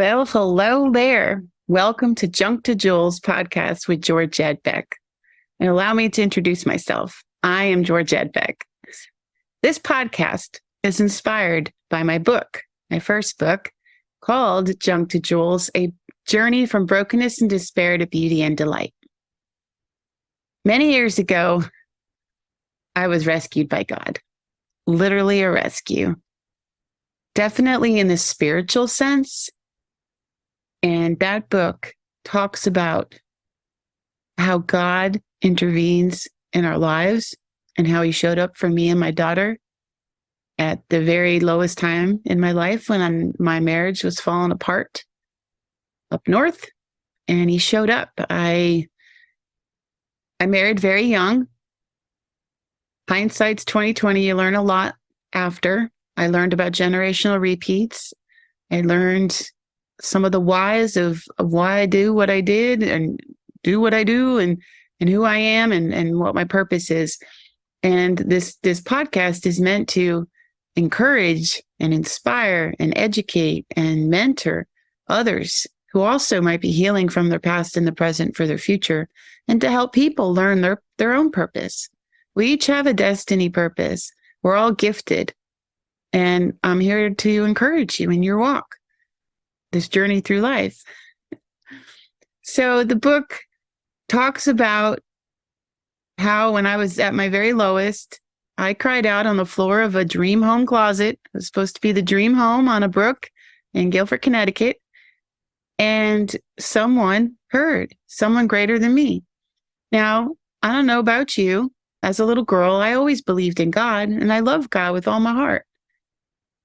Well, hello there. Welcome to Junk to Jewels podcast with Georgette Beck. And allow me to introduce myself. I am Georgette Beck. This podcast is inspired by my book, my first book, called Junk to Jewels, A Journey from Brokenness and Despair to Beauty and Delight. Many years ago, I was rescued by God. Literally a rescue. Definitely in the spiritual sense. And that book talks about how God intervenes in our lives and how he showed up for me and my daughter at the very lowest time in my life when my marriage was falling apart up north. And he showed up. I married very young. Hindsight's 2020. You learn a lot after. I learned about generational repeats. I learned some of the whys of why I do what I did and do what I do and who I am and what my purpose is. And this podcast is meant to encourage and inspire and educate and mentor others who also might be healing from their past and the present for their future, and to help people learn their own purpose. We each have a destiny purpose. We're all gifted. And I'm here to encourage you in your walk, this journey through life. So the book talks about how when I was at my very lowest, I cried out on the floor of a dream home closet. It was supposed to be the dream home on a brook in Guilford, Connecticut. And someone heard, someone greater than me. Now, I don't know about you. As a little girl, I always believed in God, and I love God with all my heart.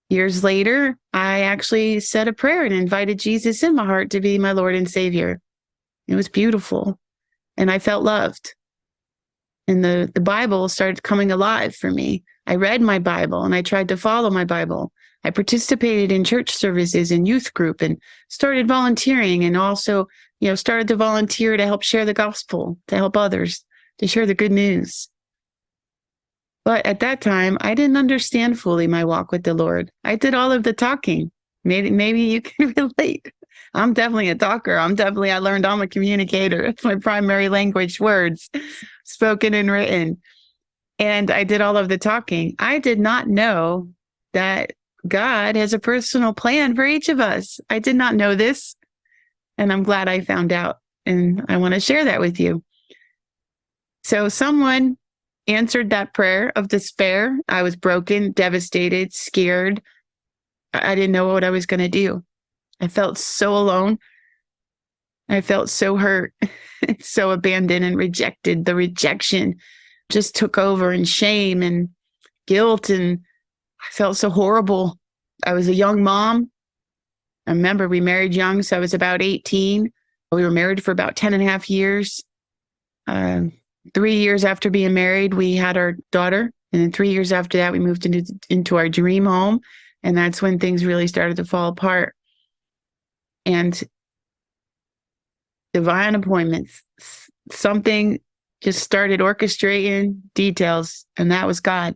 Years later, I actually said a prayer and invited Jesus in my heart to be my Lord and Savior. It was beautiful, and I felt loved. And the Bible started coming alive for me. I read my Bible, and I tried to follow my Bible. I participated in church services and youth group and started volunteering, and also, started to volunteer to help share the gospel, to help others, to share the good news. But at that time, I didn't understand fully my walk with the Lord. I did all of the talking. Maybe you can relate. I'm definitely a talker. I learned I'm a communicator. It's my primary language, words, spoken and written. And I did all of the talking. I did not know that God has a personal plan for each of us. I did not know this. And I'm glad I found out. And I want to share that with you. So someone answered that prayer of despair. I was broken, devastated, scared. I didn't know what I was going to do. I felt so alone. I felt so hurt, so abandoned and rejected. The rejection just took over, and shame and guilt, and I felt so horrible. I was a young mom. I remember we married young, so I was about 18. We were married for about 10 and a half years. 3 years after being married, we had our daughter. And then 3 years after that, we moved into our dream home. And that's when things really started to fall apart. And divine appointments, something just started orchestrating details. And that was God.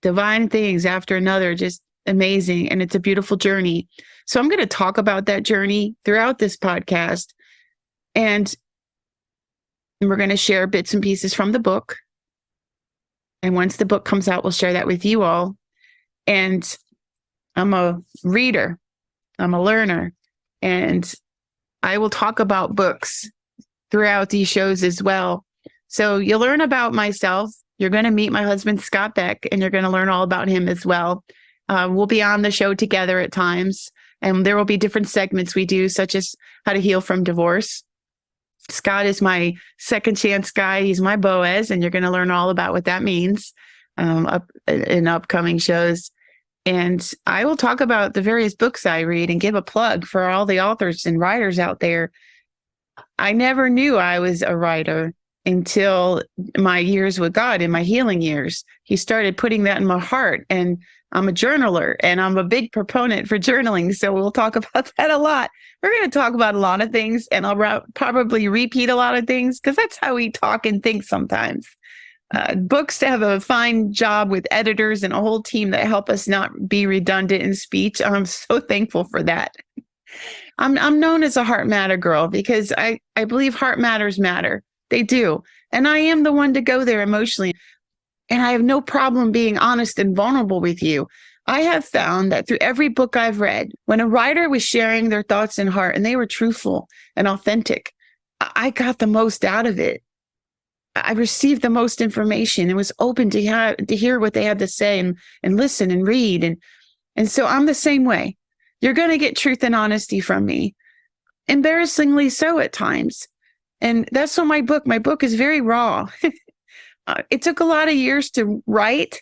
Divine things after another, just amazing. And it's a beautiful journey. So I'm going to talk about that journey throughout this podcast. And we're going to share bits and pieces from the book. And once the book comes out, we'll share that with you all. And I'm a reader. I'm a learner. And I will talk about books throughout these shows as well. So you'll learn about myself. You're going to meet my husband, Scott Beck, and you're going to learn all about him as well. We'll be on the show together at times. And there will be different segments we do, such as how to heal from divorce. Scott is my second chance guy. He's my Boaz, and you're going to learn all about what that means in upcoming shows. And I will talk about the various books I read and give a plug for all the authors and writers out there. I never knew I was a writer until my years with God, in my healing years. He started putting that in my heart. And I'm a journaler, and I'm a big proponent for journaling. So we'll talk about that a lot. We're going to talk about a lot of things, and I'll probably repeat a lot of things because that's how we talk and think sometimes. Books have a fine job with editors and a whole team that help us not be redundant in speech. I'm so thankful for that. I'm known as a heart matter girl because I believe heart matters matter. They do. And I am the one to go there emotionally. And I have no problem being honest and vulnerable with you. I have found that through every book I've read, when a writer was sharing their thoughts and heart and they were truthful and authentic, I got the most out of it. I received the most information and was open to hear what they had to say and listen and read. And so I'm the same way. You're going to get truth and honesty from me, embarrassingly so at times. And that's what my book is very raw. It took a lot of years to write.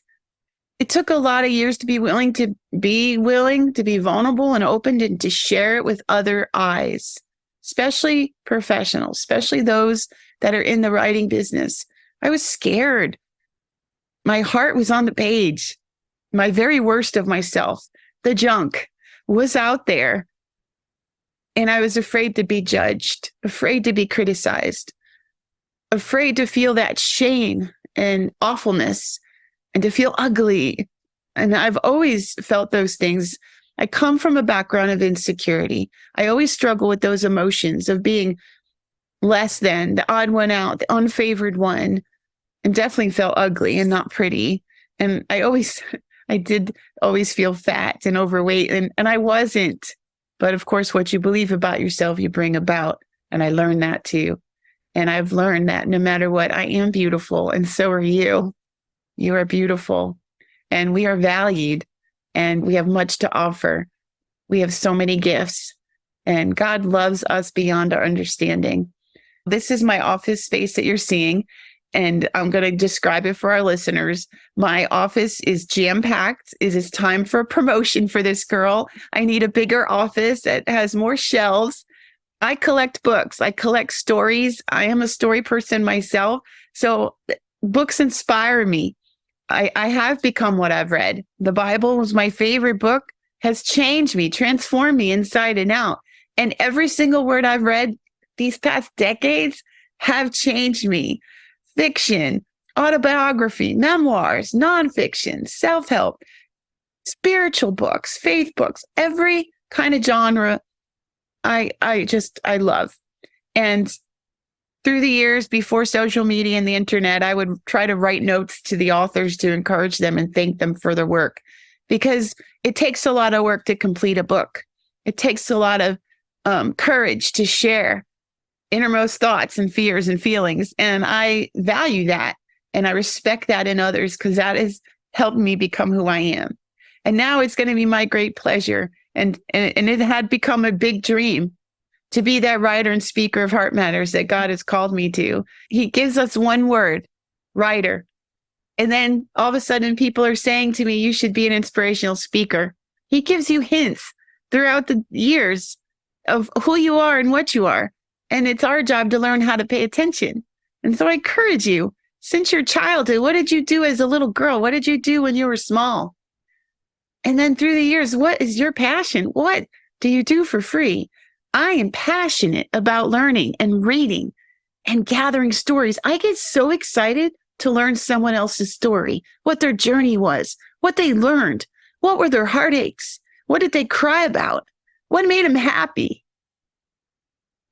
It took a lot of years to be willing to be vulnerable and open to share it with other eyes, especially professionals, especially those that are in the writing business. I was scared. My heart was on the page. My very worst of myself, the junk, was out there. And I was afraid to be judged, afraid to be criticized, afraid to feel that shame and awfulness and to feel ugly. And I've always felt those things. I come from a background of insecurity. I always struggle with those emotions of being less than, the odd one out, the unfavored one, and definitely felt ugly and not pretty. And I did always feel fat and overweight, and I wasn't. But of course, what you believe about yourself, you bring about. And I learned that too. And I've learned that no matter what, I am beautiful, and so are you. You are beautiful, and we are valued, and we have much to offer. We have so many gifts, and God loves us beyond our understanding. This is my office space that you're seeing, and I'm going to describe it for our listeners. My office is jam-packed. It is time for a promotion for this girl. I need a bigger office that has more shelves. I collect books. I collect stories. I am a story person myself. So books inspire me. I have become what I've read. The Bible was my favorite book, has changed me, transformed me inside and out. And every single word I've read these past decades have changed me. Fiction, autobiography, memoirs, nonfiction, self-help, spiritual books, faith books, every kind of genre I love. And through the years before social media and the internet, I would try to write notes to the authors to encourage them and thank them for their work, because it takes a lot of work to complete a book. It takes a lot of courage to share innermost thoughts and fears and feelings. And I value that. And I respect that in others, because that has helped me become who I am. And now it's going to be my great pleasure. And it had become a big dream to be that writer and speaker of Heart Matters that God has called me to. He gives us one word, writer. And then all of a sudden people are saying to me, you should be an inspirational speaker. He gives you hints throughout the years of who you are and what you are. And it's our job to learn how to pay attention. And so I encourage you, since your childhood, what did you do as a little girl? What did you do when you were small? And then through the years, what is your passion? What do you do for free? I am passionate about learning and reading and gathering stories. I get so excited to learn someone else's story, what their journey was, what they learned, what were their heartaches, what did they cry about, what made them happy,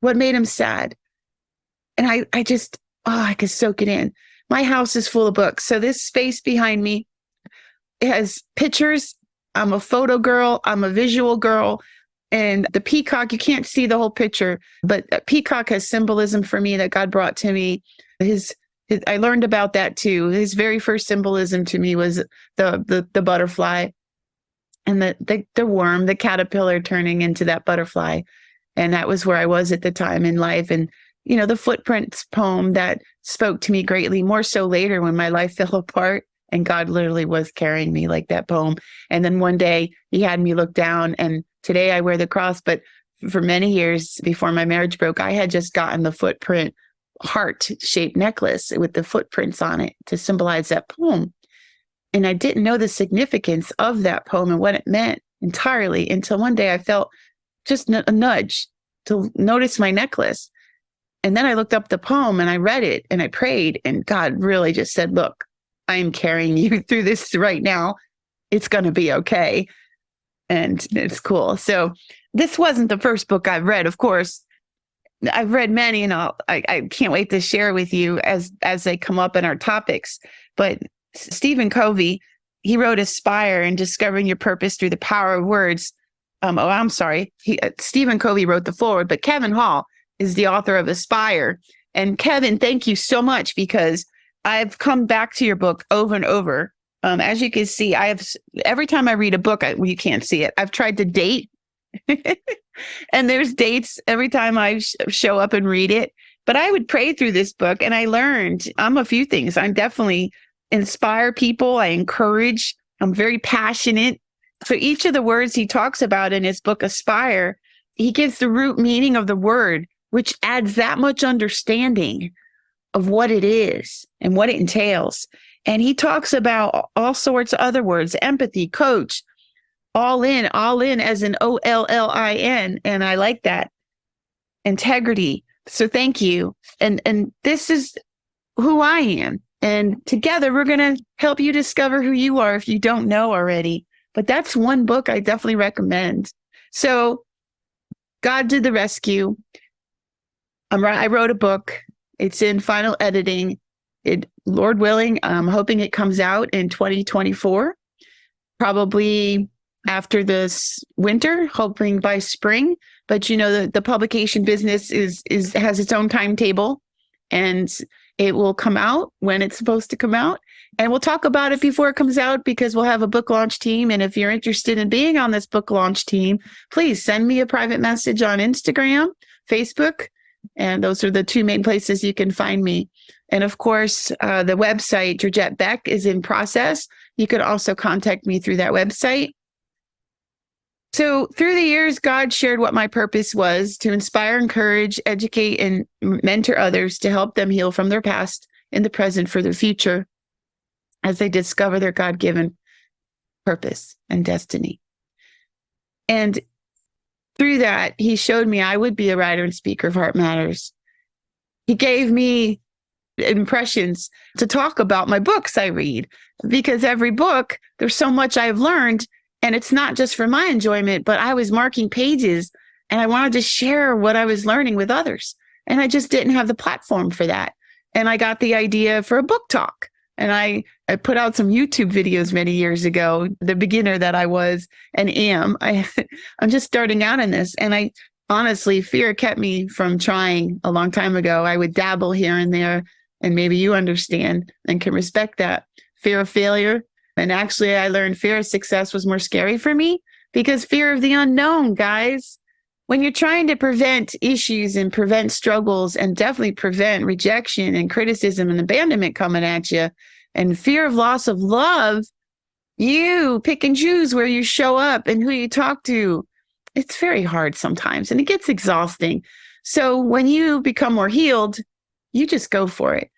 what made them sad. And I could soak it in. My house is full of books. So this space behind me, it has pictures. I'm a photo girl. I'm a visual girl. And the peacock, you can't see the whole picture, but a peacock has symbolism for me that God brought to me. I learned about that too. His very first symbolism to me was the butterfly and the worm, the caterpillar turning into that butterfly. And that was where I was at the time in life. And, the Footprints poem that spoke to me greatly, more so later when my life fell apart and God literally was carrying me like that poem. And then one day he had me look down, and today I wear the cross. But for many years before my marriage broke, I had just gotten the footprint heart-shaped necklace with the footprints on it to symbolize that poem. And I didn't know the significance of that poem and what it meant entirely until one day I felt just a nudge to notice my necklace. And then I looked up the poem and I read it and I prayed, and God really just said, look, I am carrying you through this right now. It's going to be okay. And it's cool. So this wasn't the first book I've read, of course. I've read many, and I can't wait to share with you as they come up in our topics. But Stephen Covey, he wrote Aspire and Discovering Your Purpose Through the Power of Words. I'm sorry. Stephen Covey wrote the foreword, but Kevin Hall is the author of Aspire. And Kevin, thank you so much, because I've come back to your book over and over. As you can see, every time I read a book, you can't see it, I've tried to date. And there's dates every time I show up and read it. But I would pray through this book, and I learned a few things. I'm definitely inspire people. I encourage. I'm very passionate. So each of the words he talks about in his book, Aspire, he gives the root meaning of the word, which adds that much understanding of what it is and what it entails. And he talks about all sorts of other words: empathy, coach, all in as in OLLIN. And I like that. Integrity. So thank you. And this is who I am. And together we're going to help you discover who you are if you don't know already. But that's one book I definitely recommend. So God did the rescue. I wrote a book. It's in final editing. Lord willing, I'm hoping it comes out in 2024, probably after this winter, hoping by spring. But the publication business has its own timetable, and it will come out when it's supposed to come out. And we'll talk about it before it comes out, because we'll have a book launch team. And if you're interested in being on this book launch team, please send me a private message on Instagram, Facebook, and those are the two main places you can find me. And of course, the website, Georgette Beck, is in process. You could also contact me through that website. So through the years, God shared what my purpose was: to inspire, encourage, educate, and mentor others to help them heal from their past in the present for their future as they discover their God-given purpose and destiny. And through that, he showed me I would be a writer and speaker of Heart Matters. He gave me impressions to talk about my books I read, because every book, there's so much I've learned. And it's not just for my enjoyment, but I was marking pages and I wanted to share what I was learning with others. And I just didn't have the platform for that. And I got the idea for a book talk. And I put out some YouTube videos many years ago, the beginner that I was and am. I'm just starting out in this. And honestly, fear kept me from trying a long time ago. I would dabble here and there, and maybe you understand and can respect that. Fear of failure. And actually, I learned fear of success was more scary for me, because fear of the unknown, guys. When you're trying to prevent issues and prevent struggles and definitely prevent rejection and criticism and abandonment coming at you, and fear of loss of love, you pick and choose where you show up and who you talk to. It's very hard sometimes, and it gets exhausting. So when you become more healed, you just go for it.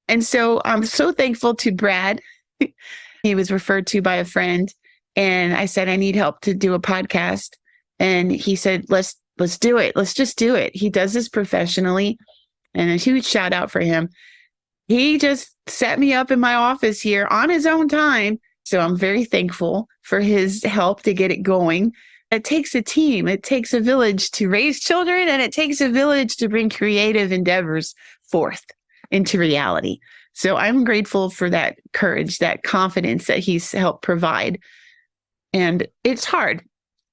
And so I'm so thankful to Brad. He was referred to by a friend, and I said, I need help to do a podcast. And he said, let's do it. Let's just do it. He does this professionally, and a huge shout out for him. He just set me up in my office here on his own time. So I'm very thankful for his help to get it going. It takes a team. It takes a village to raise children, and it takes a village to bring creative endeavors forth into reality. So I'm grateful for that courage, that confidence that he's helped provide. And it's hard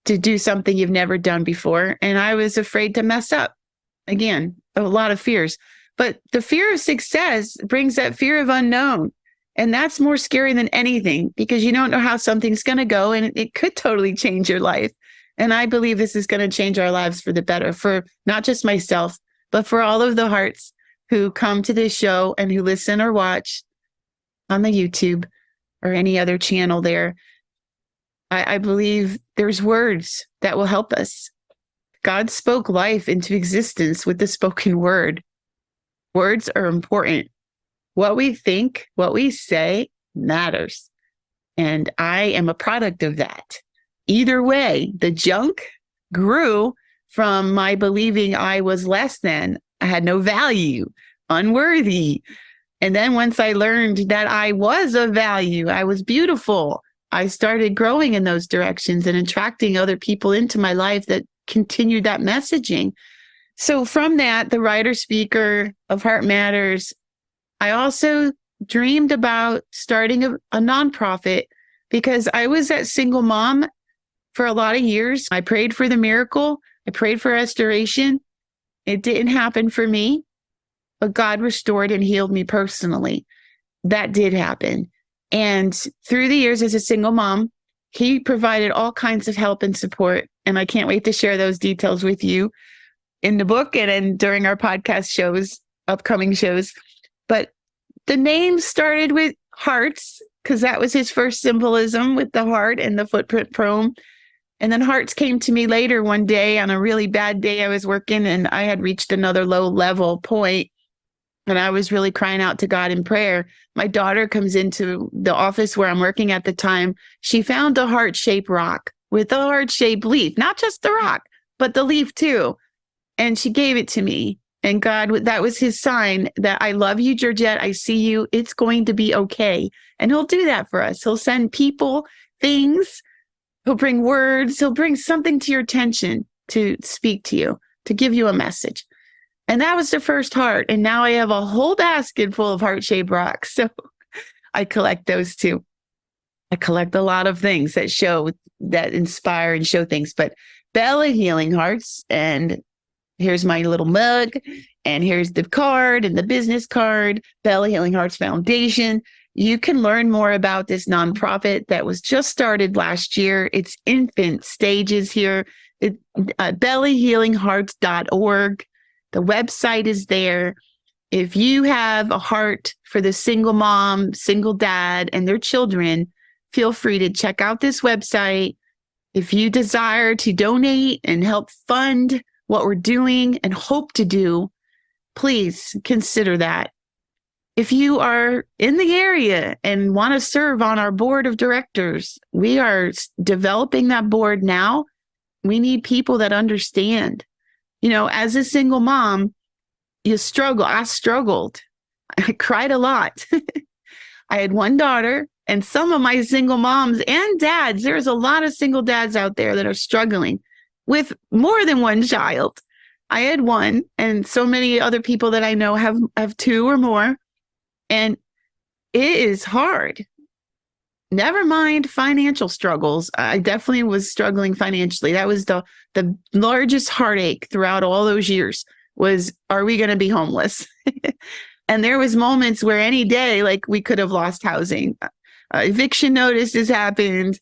to do something you've never done before. And I was afraid to mess up. Again, a lot of fears. But the fear of success brings that fear of unknown. And that's more scary than anything, because you don't know how something's going to go, and it could totally change your life. And I believe this is going to change our lives for the better, for not just myself, but for all of the hearts who come to this show and who listen or watch on the YouTube or any other channel there. I believe there's words that will help us. God spoke life into existence with the spoken word. Words are important. What we think, what we say matters. And I am a product of that. Either way, the junk grew from my believing I was less than, I had no value, unworthy. And then once I learned that I was of value, I was beautiful, I started growing in those directions and attracting other people into my life that continued that messaging. So from that, the writer speaker of Heart Matters, I also dreamed about starting a nonprofit because I was that single mom for a lot of years. I prayed for the miracle. I prayed for restoration. It didn't happen for me, but God restored and healed me personally. That did happen. And through the years as a single mom, He provided all kinds of help and support. And I can't wait to share those details with you in the book and during our podcast shows, upcoming shows. But the name started with hearts because that was His first symbolism with the heart and the footprint poem. And then hearts came to me later one day on a really bad day. I was working and I had reached another low level point and I was really crying out to God in prayer. My daughter comes into the office where I'm working at the time. She found a heart-shaped rock with a heart-shaped leaf, not just the rock, but the leaf too. And she gave it to me. And God, that was His sign that I love you, Georgette. I see you. It's going to be okay. And He'll do that for us. He'll send people, things. He'll bring words. He'll bring something to your attention to speak to you, to give you a message. And that was the first heart. And now I have a whole basket full of heart-shaped rocks. So I collect those too. I collect a lot of things that show, that inspire and show things. But Bella Healing Hearts, and here's my little mug, and here's the card and the business card, Bella Healing Hearts Foundation. You can learn more about this nonprofit that was just started last year. It's infant stages here. bellyhealinghearts.org. The website is there. If you have a heart for the single mom, single dad, and their children, feel free to check out this website. If you desire to donate and help fund what we're doing and hope to do, please consider that. If you are in the area and want to serve on our board of directors, we are developing that board now. We need people that understand. You know, as a single mom, you struggle. I struggled. I cried a lot. I had one daughter, and some of my single moms and dads, there's a lot of single dads out there that are struggling with more than one child. I had one, and so many other people that I know have two or more. And it is hard. Never mind financial struggles. I definitely was struggling financially. That was the largest heartache throughout all those years was, are we going to be homeless? And there was moments where any day, like we could have lost housing. Eviction notices happened.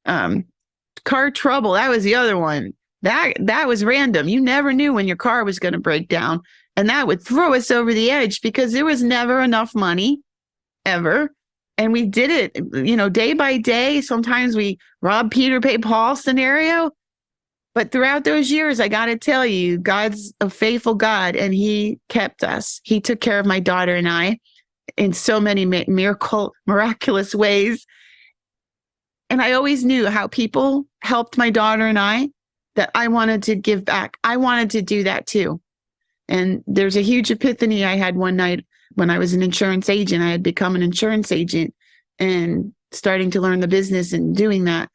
Car trouble. That was the other one. That was random. You never knew when your car was going to break down. And that would throw us over the edge because there was never enough money ever. And we did it, you know, day by day. Sometimes we rob Peter, pay Paul scenario. But throughout those years, I got to tell you, God's a faithful God, and He kept us. He took care of my daughter and I in so many miraculous ways. And I always knew how people helped my daughter and I, that I wanted to give back. I wanted to do that too. And there's a huge epiphany I had one night when I was an insurance agent. I had become an insurance agent and starting to learn the business and doing that,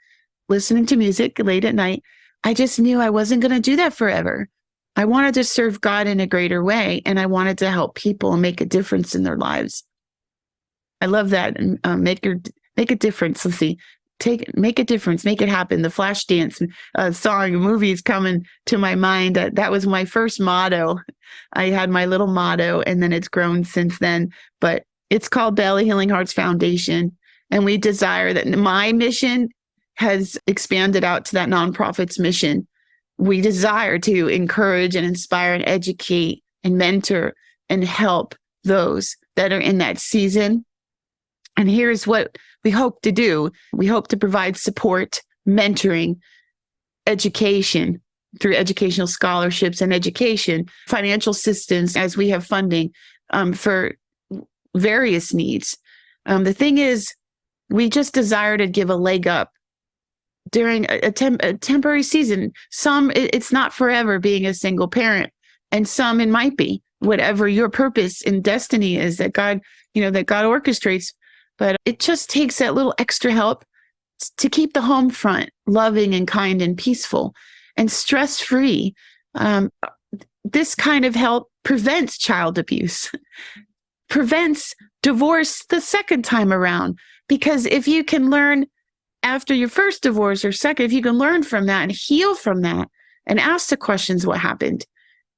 listening to music late at night. I just knew I wasn't going to do that forever. I wanted to serve God in a greater way, and I wanted to help people and make a difference in their lives. I love that. Make a difference. Let's see. Make a difference, make it happen. The Flashdance song, movie is coming to my mind. That was my first motto. I had my little motto, and then it's grown since then. But it's called Bella Healing Hearts Foundation. And we desire that my mission has expanded out to that nonprofit's mission. We desire to encourage and inspire and educate and mentor and help those that are in that season. And here's what we hope to do. We hope to provide support, mentoring, education through educational scholarships and education, financial assistance as we have funding for various needs. The thing is, we just desire to give a leg up during a temporary season. Some, it's not forever being a single parent, and some it might be. Whatever your purpose and destiny is that God orchestrates. But it just takes that little extra help to keep the home front loving and kind and peaceful. and stress-free. This kind of help prevents child abuse, prevents divorce the second time around. Because if you can learn after your first divorce or second, if you can learn from that and heal from that and ask the questions, what happened?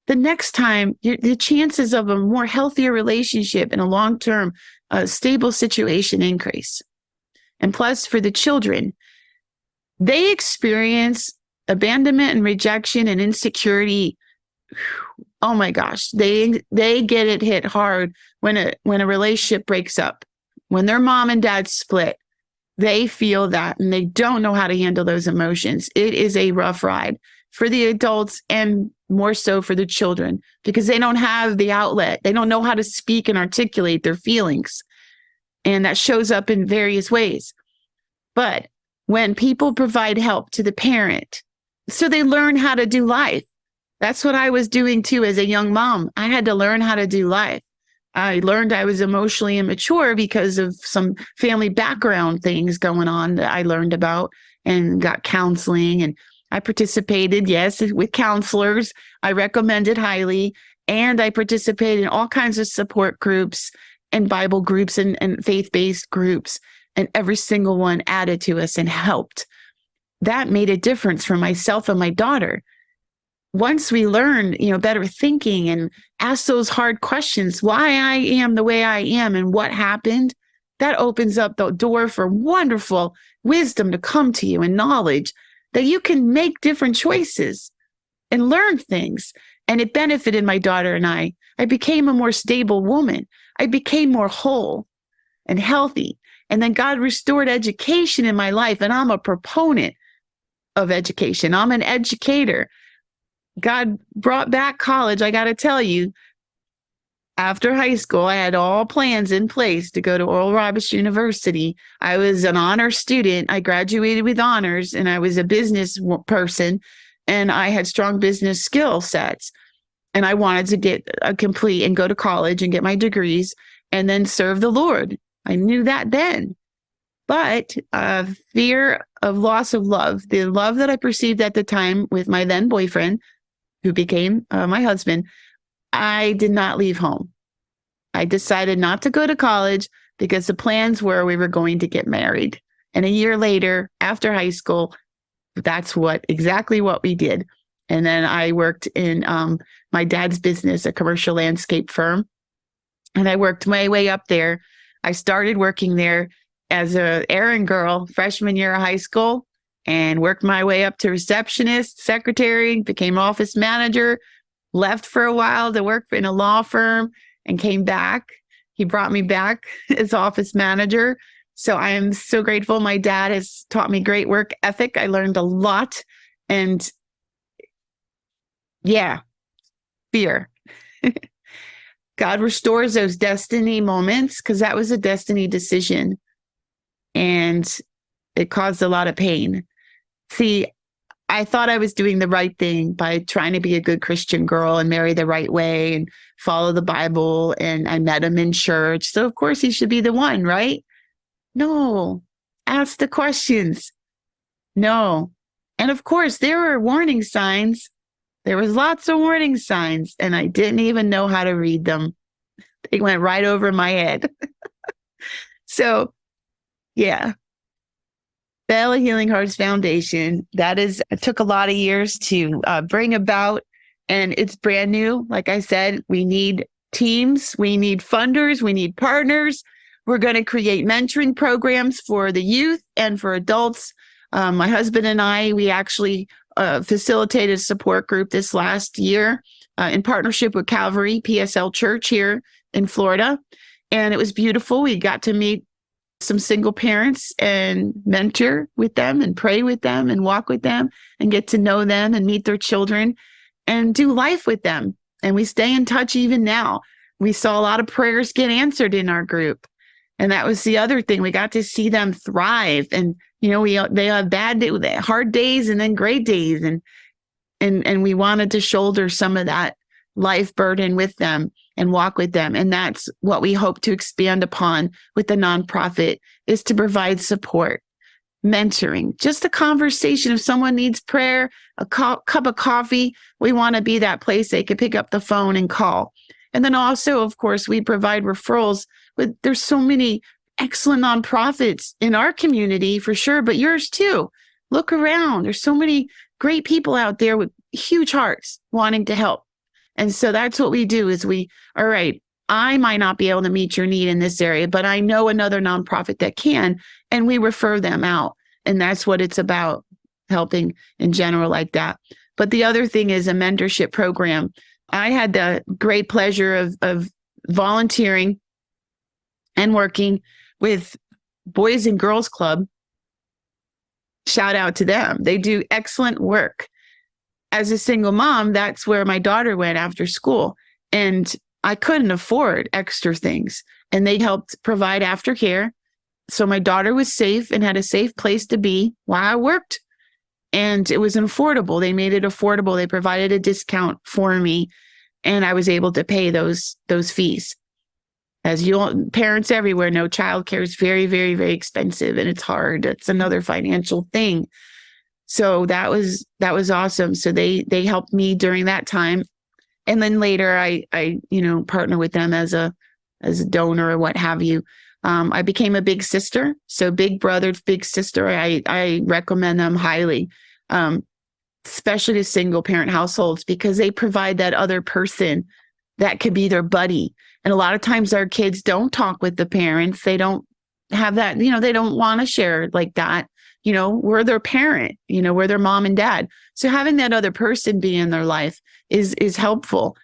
The next time, the chances of a more healthier relationship and a long-term stable situation increase. And plus, for the children, they experience abandonment and rejection and insecurity. Oh my gosh, they get it hit hard when a relationship breaks up, when their mom and dad split. They feel that, and they don't know how to handle those emotions. It is a rough ride for the adults and more so for the children, because they don't have the outlet. They don't know how to speak and articulate their feelings. And that shows up in various ways. But when people provide help to the parent, so they learn how to do life. That's what I was doing too as a young mom. I had to learn how to do life. I learned I was emotionally immature because of some family background things going on that I learned about and got counseling. And I participated, yes, with counselors. I recommend it highly. And I participated in all kinds of support groups and Bible groups and faith-based groups. And every single one added to us and helped. That made a difference for myself and my daughter. Once we learn, better thinking and ask those hard questions, why I am the way I am and what happened, that opens up the door for wonderful wisdom to come to you and knowledge that you can make different choices and learn things. And it benefited my daughter and I. I became a more stable woman. I became more whole and healthy. And then God restored education in my life. And I'm a proponent of education. I'm an educator. God brought back college. I got to tell you, after high school, I had all plans in place to go to Oral Roberts University. I was an honor student. I graduated with honors, and I was a business person, and I had strong business skill sets. And I wanted to get a complete and go to college and get my degrees and then serve the Lord. I knew that then. But fear of loss of love, the love that I perceived at the time with my then boyfriend, who became my husband, I did not leave home. I decided not to go to college because the plans were we were going to get married. And a year later, after high school, that's exactly what we did. And then I worked in my dad's business, a commercial landscape firm. And I worked my way up there. I started working there as an errand girl, freshman year of high school, and worked my way up to receptionist, secretary, became office manager, left for a while to work in a law firm and came back. He brought me back as office manager. So I am so grateful. My dad has taught me great work ethic. I learned a lot. And yeah, fear. God restores those destiny moments because that was a destiny decision. And it caused a lot of pain. See, I thought I was doing the right thing by trying to be a good Christian girl and marry the right way and follow the Bible. And I met him in church. So of course he should be the one, right? No, ask the questions. No. And of course there were warning signs. There was lots of warning signs and I didn't even know how to read them. They went right over my head. So yeah. Bella Healing Hearts Foundation, it took a lot of years to bring about, and it's brand new. Like I said, we need teams, we need funders, we need partners. We're going to create mentoring programs for the youth and for adults. My husband and I, we actually facilitated a support group this last year in partnership with Calvary PSL Church here in Florida. And it was beautiful. We got to meet some single parents and mentor with them and pray with them and walk with them and get to know them and meet their children and do life with them. And we stay in touch even now. We saw a lot of prayers get answered in our group. And that was the other thing. We got to see them thrive. And, they have hard days and then great days. And we wanted to shoulder some of that life burden with them and walk with them. And that's what we hope to expand upon with the nonprofit, is to provide support mentoring, just a conversation. If someone needs prayer, a cup of coffee, we want to be that place they could pick up the phone and call. And then also, of course, we provide referrals. But there's so many excellent nonprofits in our community for sure, but yours too. Look around. There's so many great people out there with huge hearts wanting to help. And so that's what we do is all right, I might not be able to meet your need in this area, but I know another nonprofit that can, and we refer them out. And that's what it's about, helping in general like that. But the other thing is a mentorship program. I had the great pleasure of volunteering and working with Boys and Girls Club. Shout out to them. They do excellent work. As a single mom, that's where my daughter went after school. And I couldn't afford extra things. And they helped provide aftercare. So my daughter was safe and had a safe place to be while I worked. And it was affordable. They made it affordable. They provided a discount for me. And I was able to pay those fees. As parents everywhere know, childcare is very, very, very expensive and it's hard. It's another financial thing. So that was awesome. So they helped me during that time. And then later I partner with them as a donor or what have you. I became a big sister. So big brother, big sister, I recommend them highly, especially to single parent households, because they provide that other person that could be their buddy. And a lot of times our kids don't talk with the parents. They don't have that, they don't want to share like that. We're their parent, we're their mom and dad. So having that other person be in their life is helpful.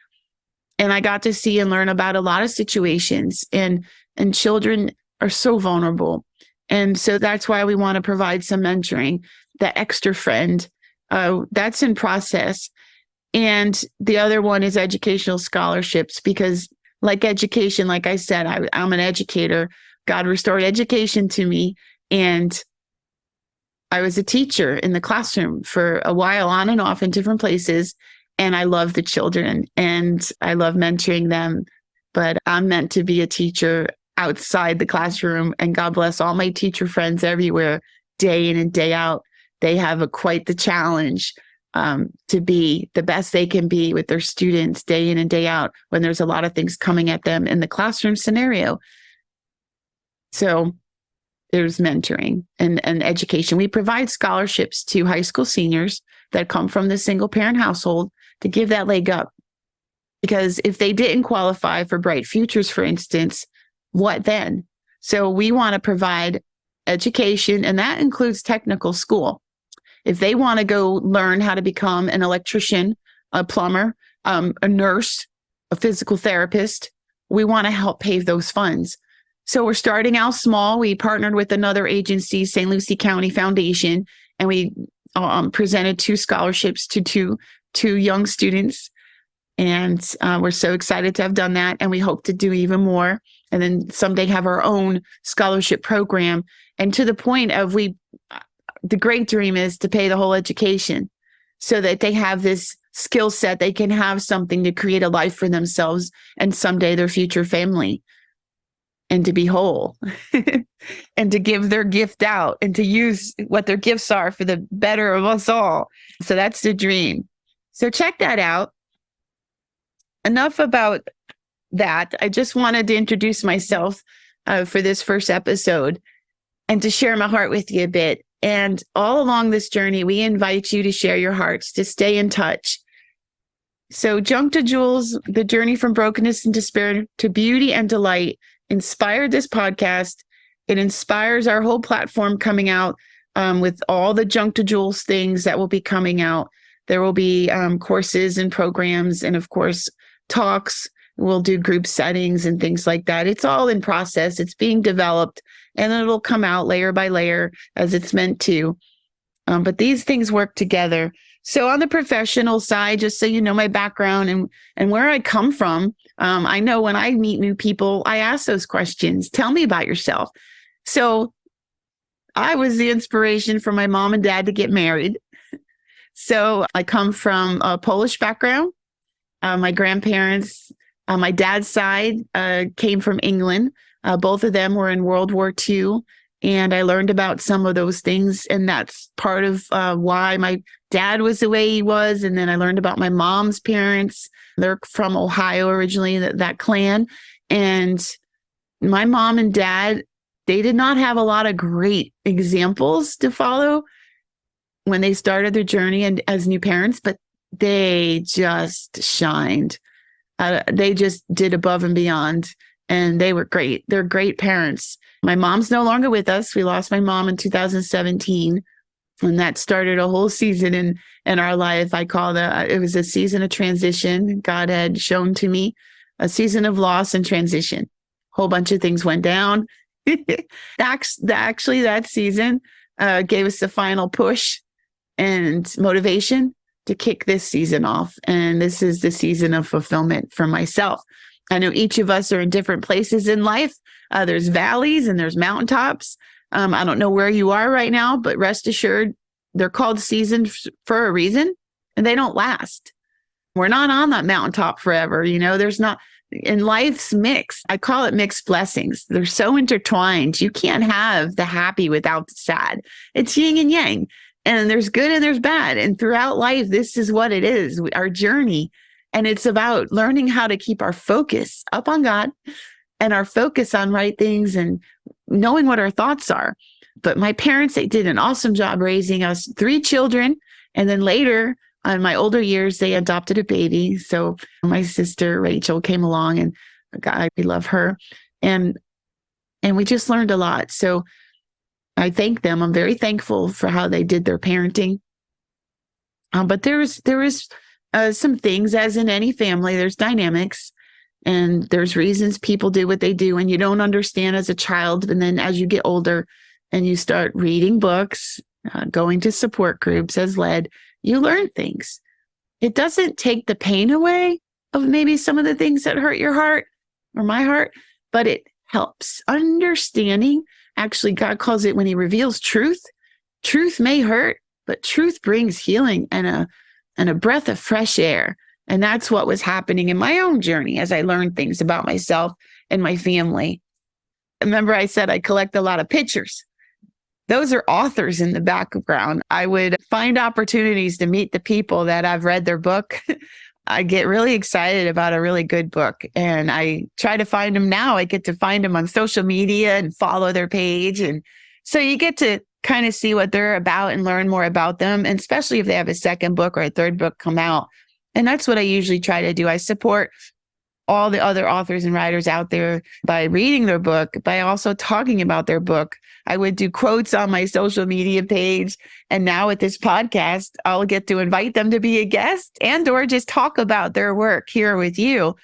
And I got to see and learn about a lot of situations, and children are so vulnerable. And so that's why we want to provide some mentoring, that extra friend, that's in process. And the other one is educational scholarships, because like education, like I said, I'm an educator. God restored education to me. And I was a teacher in the classroom for a while, on and off in different places. And I love the children and I love mentoring them. But I'm meant to be a teacher outside the classroom. And God bless all my teacher friends everywhere, day in and day out. They have quite the challenge to be the best they can be with their students day in and day out when there's a lot of things coming at them in the classroom scenario. So there's mentoring and education. We provide scholarships to high school seniors that come from the single parent household to give that leg up. Because if they didn't qualify for Bright Futures, for instance, what then? So we want to provide education, and that includes technical school. If they want to go learn how to become an electrician, a plumber, a nurse, a physical therapist, we want to help pave those funds. So we're starting out small. We partnered with another agency, St. Lucie County Foundation, and we presented 2 scholarships to two young students. And we're so excited to have done that. And we hope to do even more. And then someday have our own scholarship program. And to the point of the great dream is to pay the whole education so that they have this skill set. They can have something to create a life for themselves and someday their future family, and to be whole and to give their gift out and to use what their gifts are for the better of us all. So that's the dream. So check that out. Enough about that. I just wanted to introduce myself for this first episode and to share my heart with you a bit. And all along this journey, we invite you to share your hearts, to stay in touch. So Junk to Jewels, the journey from brokenness and despair to beauty and delight, inspired this podcast. It inspires our whole platform coming out with all the Junk to Jewels things that will be coming out. There will be courses and programs and, of course, talks. We'll do group settings and things like that. It's all in process. It's being developed, and it'll come out layer by layer as it's meant to. But these things work together. So on the professional side, just so you know my background and where I come from, I know when I meet new people, I ask those questions. Tell me about yourself. So I was the inspiration for my mom and dad to get married. So I come from a Polish background. My grandparents, my dad's side came from England. Both of them were in World War II. And I learned about some of those things. And that's part of why my dad was the way he was. And then I learned about my mom's parents. They're from Ohio originally, that clan. And my mom and dad, they did not have a lot of great examples to follow when they started their journey and as new parents, but they just shined. They just did above and beyond, and they were great. They're great parents. My mom's no longer with us. We lost my mom in 2017, and that started a whole season in our life. I call it was a season of transition. God had shown to me a season of loss and transition. Whole bunch of things went down. Actually, that season gave us the final push and motivation to kick this season off. And this is the season of fulfillment for myself. I know each of us are in different places in life. There's valleys and there's mountaintops. I don't know where you are right now, but rest assured, they're called seasons for a reason, and they don't last. We're not on that mountaintop forever. There's not, in life's mix. I call it mixed blessings. They're so intertwined. You can't have the happy without the sad. It's yin and yang. And there's good and there's bad. And throughout life, this is what it is, our journey. And it's about learning how to keep our focus up on God and our focus on right things and knowing what our thoughts are. But my parents, they did an awesome job raising us, 3 children. And then later, in my older years, they adopted a baby. So my sister, Rachel, came along, and God, we love her. And we just learned a lot. So I thank them. I'm very thankful for how they did their parenting. But there is some things, as in any family, there's dynamics, and there's reasons people do what they do, and you don't understand as a child. And then as you get older and you start reading books, going to support groups as led, you learn things. It doesn't take the pain away of maybe some of the things that hurt your heart or my heart, but it helps. Understanding, actually, God calls it, when he reveals truth, truth may hurt, but truth brings healing and a breath of fresh air. And that's what was happening in my own journey as I learned things about myself and my family. Remember, I said I collect a lot of pictures. Those are authors in the background. I would find opportunities to meet the people that I've read their book. I get really excited about a really good book, and I try to find them now. I get to find them on social media and follow their page. And so you get to kind of see what they're about and learn more about them, and especially if they have a second book or a third book come out. And that's what I usually try to do. I support all the other authors and writers out there by reading their book, by also talking about their book. I would do quotes on my social media page. And now with this podcast, I'll get to invite them to be a guest and or just talk about their work here with you.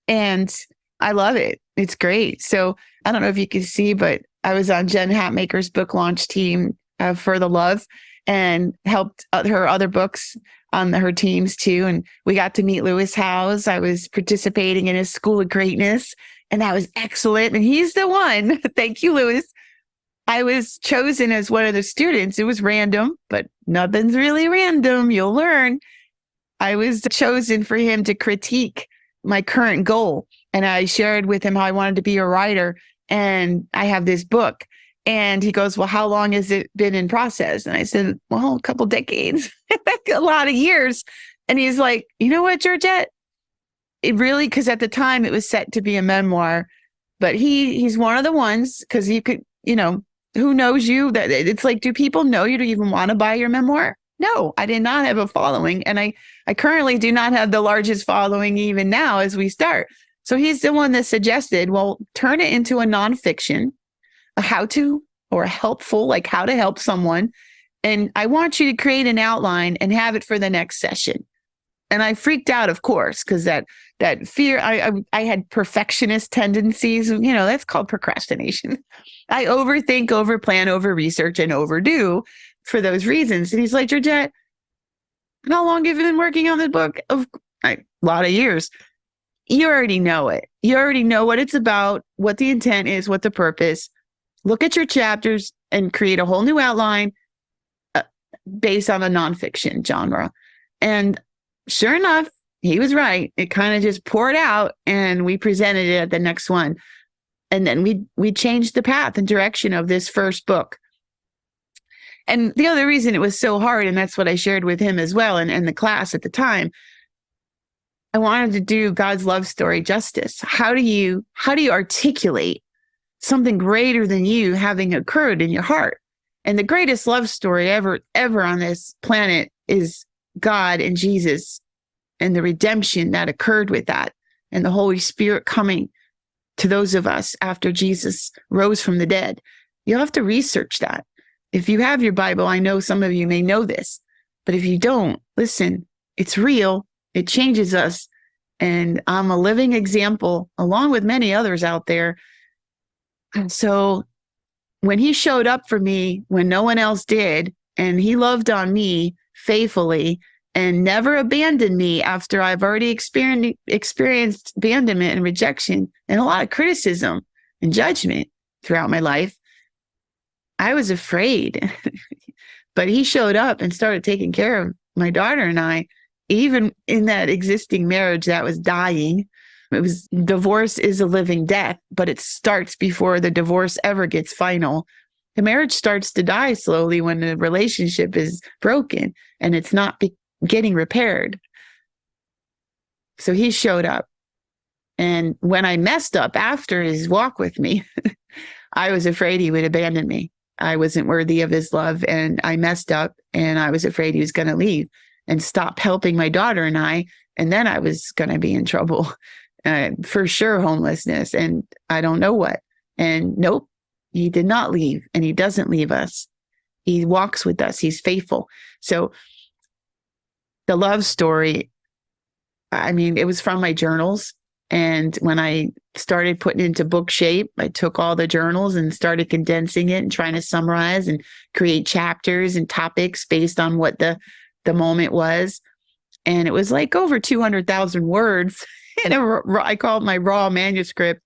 And I love it. It's great. So I don't know if you can see, but I was on Jen Hatmaker's book launch team for the love, and helped her other books on her teams too. And we got to meet Lewis Howes. I was participating in his School of Greatness, and that was excellent. And he's the one. Thank you, Lewis. I was chosen as one of the students. It was random, but nothing's really random. You'll learn. I was chosen for him to critique my current goal. And I shared with him how I wanted to be a writer. And I have this book. And he goes, well, how long has it been in process? And I said, well, a couple decades, a lot of years. And he's like, you know what, Georgette? It really, because at the time it was set to be a memoir, but he's one of the ones, because you could, who knows you? That it's like, do people know you to even want to buy your memoir? No, I did not have a following. And I currently do not have the largest following even now as we start. So he's the one that suggested, well, turn it into a nonfiction, a how-to or a helpful, like how to help someone. And I want you to create an outline and have it for the next session. And I freaked out, of course, because that fear, I had perfectionist tendencies. That's called procrastination. I overthink, overplan, over-research, and overdo for those reasons. And he's like, Georgette, how long have you been working on this book? A lot of years. You already know it. You already know what it's about, what the intent is, what the purpose. Look at your chapters and create a whole new outline based on a nonfiction genre. And sure enough, he was right. It kind of just poured out, and we presented it at the next one. And then we changed the path and direction of this first book. And the other reason it was so hard, and that's what I shared with him as well and the class at the time, I wanted to do God's love story justice. How do you articulate something greater than you having occurred in your heart? And the greatest love story ever on this planet is God and Jesus and the redemption that occurred with that, and the Holy Spirit coming to those of us after Jesus rose from the dead. You'll have to research that. If you have your Bible, I know some of you may know this, but if you don't, listen, it's real. It changes us. And I'm a living example, along with many others out there. And so when he showed up for me when no one else did, and he loved on me faithfully and never abandoned me after I've already experienced abandonment and rejection and a lot of criticism and judgment throughout my life, I was afraid. But he showed up and started taking care of my daughter and I, even in that existing marriage that was dying. Divorce is a living death, but it starts before the divorce ever gets final. The marriage starts to die slowly when the relationship is broken and it's not getting repaired. So he showed up. And when I messed up after his walk with me, I was afraid he would abandon me. I wasn't worthy of his love, and I messed up, and I was afraid he was going to leave and stop helping my daughter and I, and then I was going to be in trouble. For sure, homelessness, and I don't know what. And nope, he did not leave, and he doesn't leave us. He walks with us. He's faithful. So the love story, I mean, it was from my journals. And when I started putting it into book shape, I took all the journals and started condensing it and trying to summarize and create chapters and topics based on what the moment was. And it was like over 200,000 words. And I call it my raw manuscript.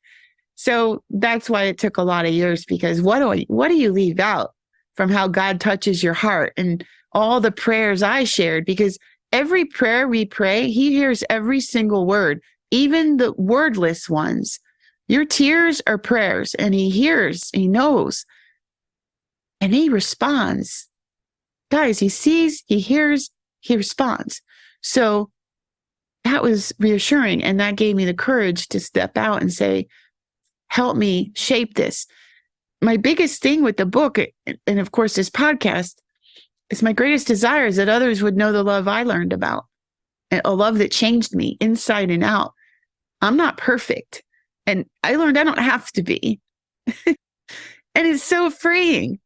So that's why it took a lot of years, because what do you leave out from how God touches your heart and all the prayers I shared? Because every prayer we pray, he hears every single word, even the wordless ones. Your tears are prayers, and he hears, he knows, and he responds. Guys, he sees, he hears, he responds. So that was reassuring. And that gave me the courage to step out and say, help me shape this. My biggest thing with the book, and of course this podcast, is my greatest desire is that others would know the love I learned about, a love that changed me inside and out. I'm not perfect. And I learned I don't have to be. And it's so freeing.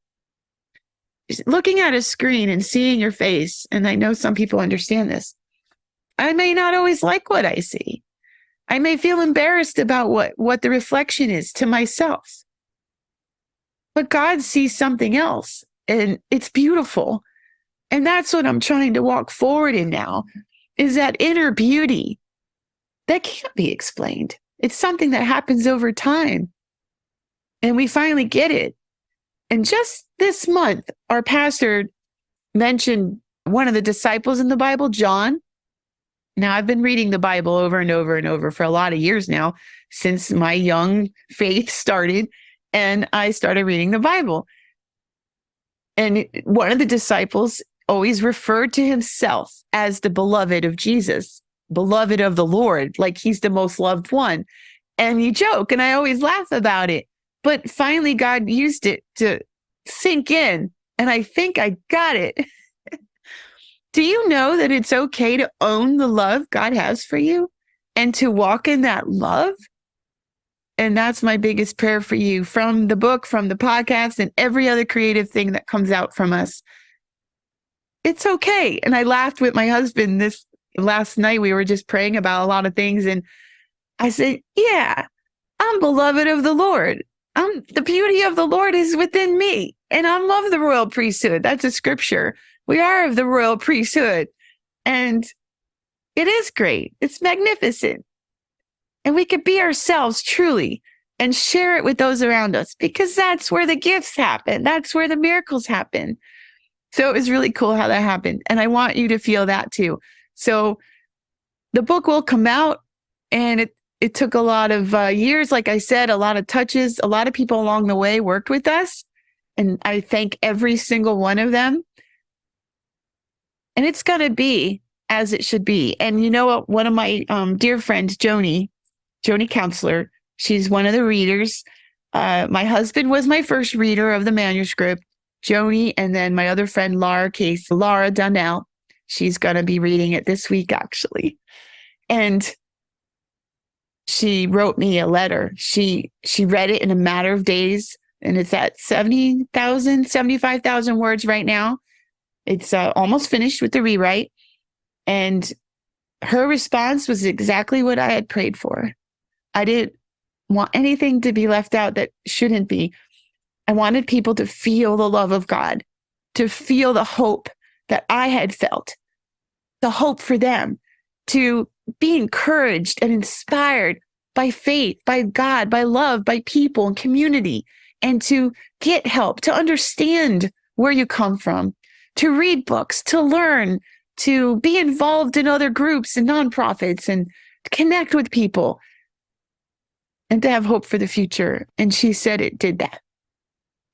Just looking at a screen and seeing your face, and I know some people understand this, I may not always like what I see. I may feel embarrassed about what the reflection is to myself. But God sees something else, and it's beautiful. And that's what I'm trying to walk forward in now, is that inner beauty that can't be explained. It's something that happens over time. And we finally get it. And just this month, our pastor mentioned one of the disciples in the Bible, John. Now, I've been reading the Bible over and over and over for a lot of years now, since my young faith started, and I started reading the Bible. And one of the disciples always referred to himself as the beloved of Jesus, beloved of the Lord, like he's the most loved one. And you joke, and I always laugh about it. But finally, God used it to sink in, and I think I got it. Do you know that it's okay to own the love God has for you and to walk in that love? And that's my biggest prayer for you, from the book, from the podcast, and every other creative thing that comes out from us. It's okay. And I laughed with my husband this last night. We were just praying about a lot of things. And I said, yeah, I'm beloved of the Lord. The beauty of the Lord is within me. And I'm of the royal priesthood. That's a scripture. We are of the royal priesthood. And it is great. It's magnificent. And we could be ourselves truly and share it with those around us, because that's where the gifts happen. That's where the miracles happen. So it was really cool how that happened. And I want you to feel that too. So the book will come out, and it took a lot of years, like I said, a lot of touches, a lot of people along the way worked with us. And I thank every single one of them. And it's going to be as it should be. And you know what? One of my dear friends, Joni Counselor, she's one of the readers. My husband was my first reader of the manuscript, Joni, and then my other friend, Laura Donnell. She's going to be reading it this week, actually. And she wrote me a letter. She read it in a matter of days, and it's at 75,000 words right now. It's almost finished with the rewrite. And her response was exactly what I had prayed for. I didn't want anything to be left out that shouldn't be. I wanted people to feel the love of God, to feel the hope that I had felt, the hope for them, to be encouraged and inspired by faith, by God, by love, by people and community, and to get help, to understand where you come from, to read books, to learn, to be involved in other groups and nonprofits and connect with people and to have hope for the future. And she said it did that.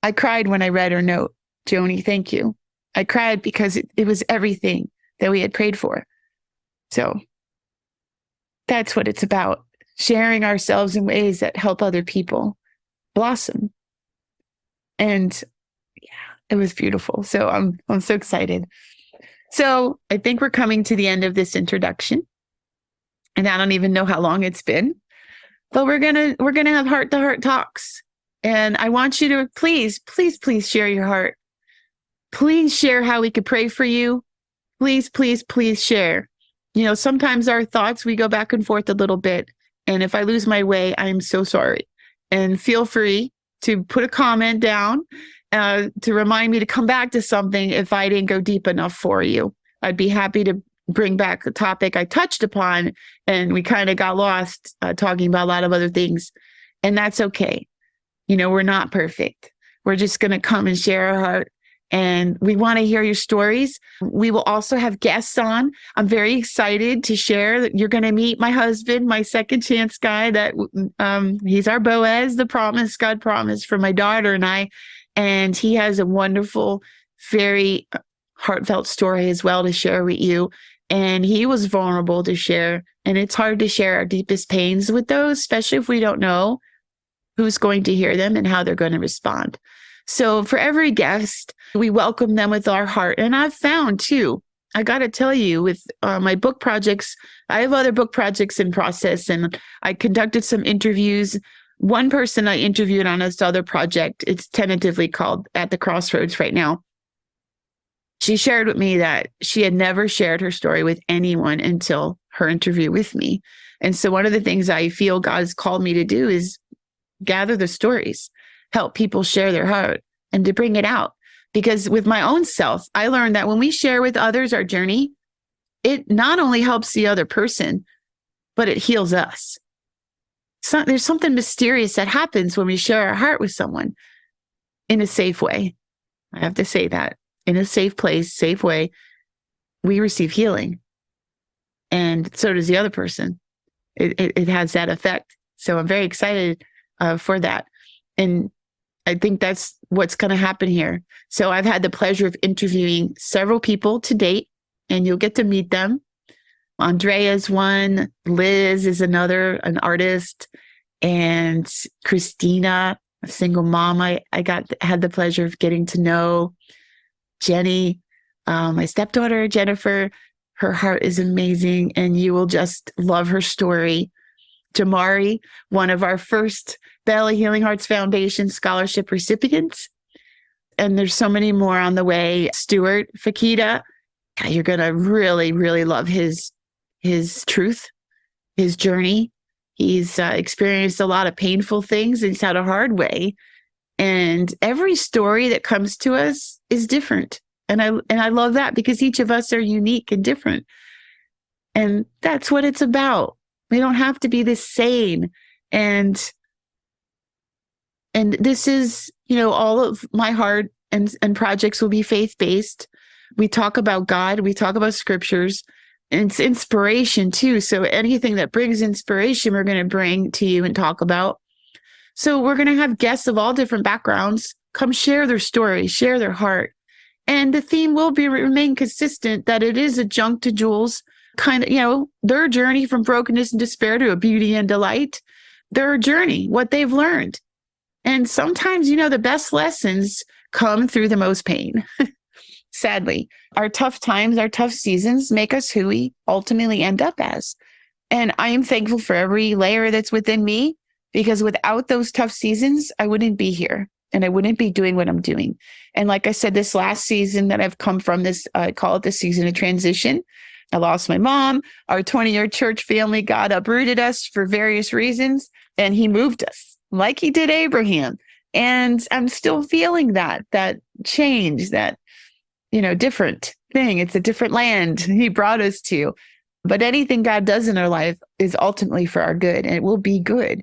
I cried when I read her note. Joni, thank you. I cried because it was everything that we had prayed for. So that's what it's about. Sharing ourselves in ways that help other people blossom. And yeah, it was beautiful. So I'm so excited. So I think we're coming to the end of this introduction. And I don't even know how long it's been, but we're gonna have heart-to-heart talks. And I want you to please share your heart. Please share how we could pray for you. Please share. You know, sometimes our thoughts, we go back and forth a little bit. And if I lose my way, I'm so sorry. And feel free to put a comment down to remind me to come back to something if I didn't go deep enough for you. I'd be happy to bring back the topic I touched upon, and we kind of got lost talking about a lot of other things. And that's okay. You know, we're not perfect. We're just going to come and share our heart. And we want to hear your stories. We will also have guests on. I'm very excited to share that you're going to meet my husband, my second chance guy, that he's our Boaz, the promise, God promised for my daughter and I. And he has a wonderful, very heartfelt story as well to share with you. And he was vulnerable to share. And it's hard to share our deepest pains with those, especially if we don't know who's going to hear them and how they're going to respond. So for every guest, we welcome them with our heart. And I've found too, I got to tell you, with my book projects, I have other book projects in process, and I conducted some interviews. One person I interviewed on this other project, it's tentatively called At the Crossroads right now. She shared with me that she had never shared her story with anyone until her interview with me. And so one of the things I feel God's called me to do is gather the stories, help people share their heart, and to bring it out. Because with my own self, I learned that when we share with others our journey, it not only helps the other person, but it heals us. So there's something mysterious that happens when we share our heart with someone in a safe way. I have to say that. In a safe place, safe way, we receive healing. And so does the other person. It has that effect. So I'm very excited for that. And I think that's what's going to happen here. So I've had the pleasure of interviewing several people to date, and you'll get to meet them. Andrea's one, Liz is another, an artist, and Christina, a single mom. I had the pleasure of getting to know. Jenny, my stepdaughter, Jennifer, her heart is amazing, and you will just love her story. Jamari, one of our first Bella Healing Hearts Foundation scholarship recipients. And there's so many more on the way. Stuart Fakita, you're going to really, really love his truth, his journey. He's experienced a lot of painful things. He's had a hard way. And every story that comes to us is different. And I love that, because each of us are unique and different. And that's what it's about. We don't have to be the same. And this is, you know, all of my heart and projects will be faith-based. We talk about God. We talk about scriptures. And it's inspiration too. So anything that brings inspiration, we're going to bring to you and talk about. So we're going to have guests of all different backgrounds come share their story, share their heart. And the theme will remain consistent, that it is a junk to jewels kind of, their journey from brokenness and despair to a beauty and delight, their journey, what they've learned. And sometimes, the best lessons come through the most pain. Sadly, our tough times, our tough seasons make us who we ultimately end up as. And I am thankful for every layer that's within me, because without those tough seasons, I wouldn't be here and I wouldn't be doing what I'm doing. And like I said, this last season that I've come from, I call it the season of transition. I lost my mom. Our 20-year church family, God uprooted us for various reasons, and he moved us like he did Abraham. And I'm still feeling that change, that different thing. It's a different land he brought us to. But anything God does in our life is ultimately for our good, and it will be good.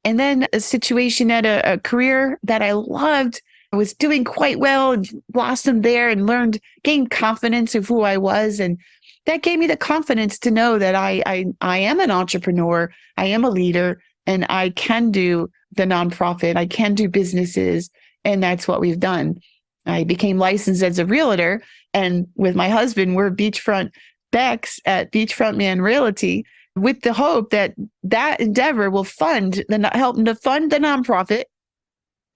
And then a situation at a career that I loved, I was doing quite well and blossomed there and gained confidence of who I was. And that gave me the confidence to know that I am an entrepreneur, I am a leader, and I can do the nonprofit, I can do businesses. And that's what we've done. I became licensed as a realtor, and with my husband, we're beachfront Becks at Beachfront Man Realty, with the hope that endeavor will help to fund the nonprofit.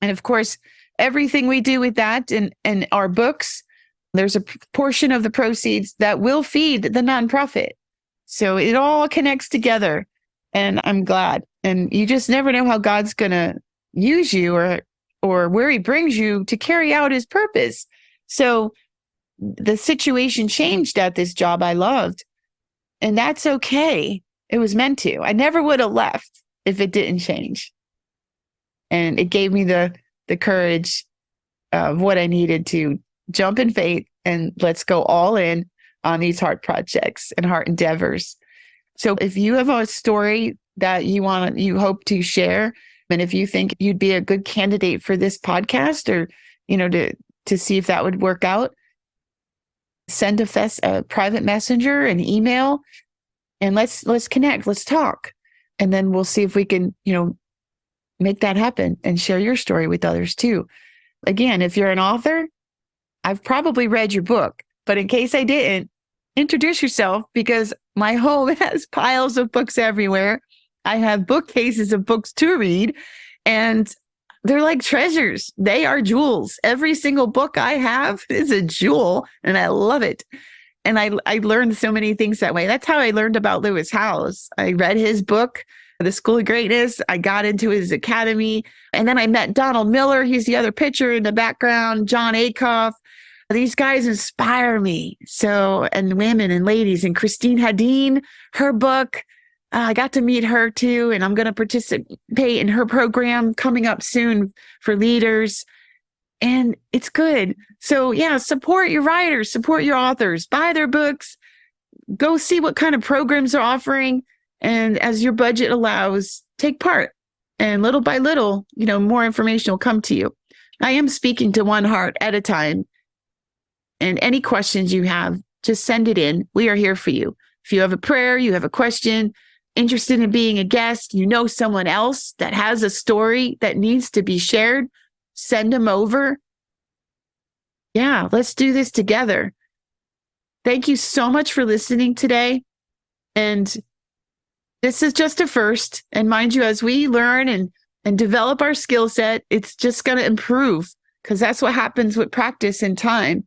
And of course, everything we do with that and our books, there's a portion of the proceeds that will feed the nonprofit. So it all connects together, and I'm glad. And you just never know how God's going to use you or where he brings you to carry out his purpose. So the situation changed at this job I loved, and that's okay. It was meant to. I never would have left if it didn't change. And it gave me the courage of what I needed to jump in faith and let's go all in on these heart projects and heart endeavors. So if you have a story that you hope to share, and if you think you'd be a good candidate for this podcast, or, to see if that would work out, send a private messenger, an email, and let's connect, let's talk. And then we'll see if we can, make that happen and share your story with others too. Again, if you're an author, I've probably read your book, but in case I didn't, introduce yourself, because my home has piles of books everywhere. I have bookcases of books to read, and they're like treasures. They are jewels. Every single book I have is a jewel, and I love it. And I learned so many things that way. That's how I learned about Lewis Howes. I read his book, The School of Greatness. I got into his academy. And then I met Donald Miller. He's the other picture in the background, John Acuff. These guys inspire me. So, and women and ladies, and Christine Hadeen, her book, I got to meet her too. And I'm going to participate in her program coming up soon for leaders. And it's good. So yeah, support your writers, support your authors, buy their books, go see what kind of programs they're offering. And as your budget allows, take part. And little by little, more information will come to you. I am speaking to one heart at a time. And any questions you have, just send it in. We are here for you. If you have a prayer, you have a question, interested in being a guest, someone else that has a story that needs to be shared, send them over. Yeah, let's do this together. Thank you so much for listening today. And this is just a first. And mind you, as we learn and develop our skill set, it's just going to improve, because that's what happens with practice and time.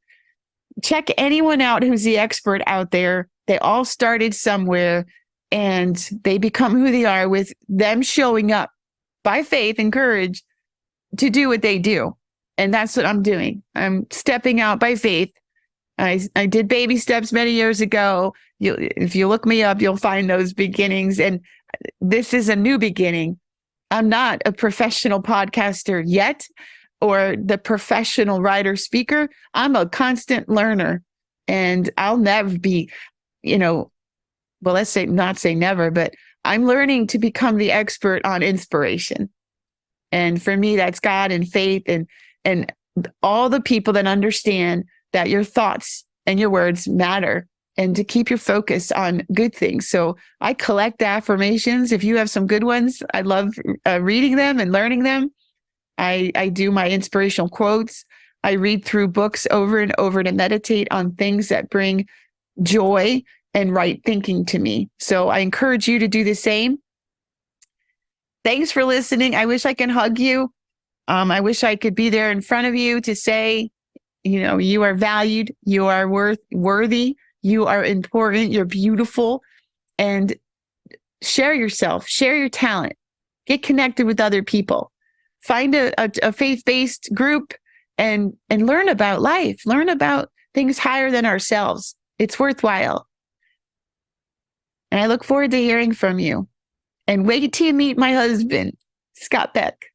Check anyone out who's the expert out there. They all started somewhere, and they become who they are with them showing up by faith and courage to do what they do. And that's what I'm doing. I'm stepping out by faith. I did baby steps many years ago. If you look me up, you'll find those beginnings. And this is a new beginning. I'm not a professional podcaster yet, or the professional writer speaker. I'm a constant learner, and I'll never be, not say never, but I'm learning to become the expert on inspiration. And for me, that's God and faith and all the people that understand that your thoughts and your words matter. and to keep your focus on good things. So I collect affirmations. If you have some good ones, I love reading them and learning them. I do my inspirational quotes. I read through books over and over to meditate on things that bring joy and right thinking to me. So I encourage you to do the same. Thanks for listening. I wish I could hug you. I wish I could be there in front of you to say, you are valued, you are worthy, you are important, you're beautiful, and share yourself, share your talent, get connected with other people, find a faith-based group and learn about life, learn about things higher than ourselves. It's worthwhile. And I look forward to hearing from you. And wait till you meet my husband, Scott Beck.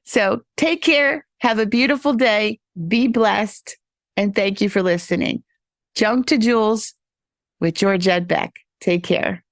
So take care. Have a beautiful day. Be blessed. And thank you for listening. Junk to Jules with Georgette Beck. Take care.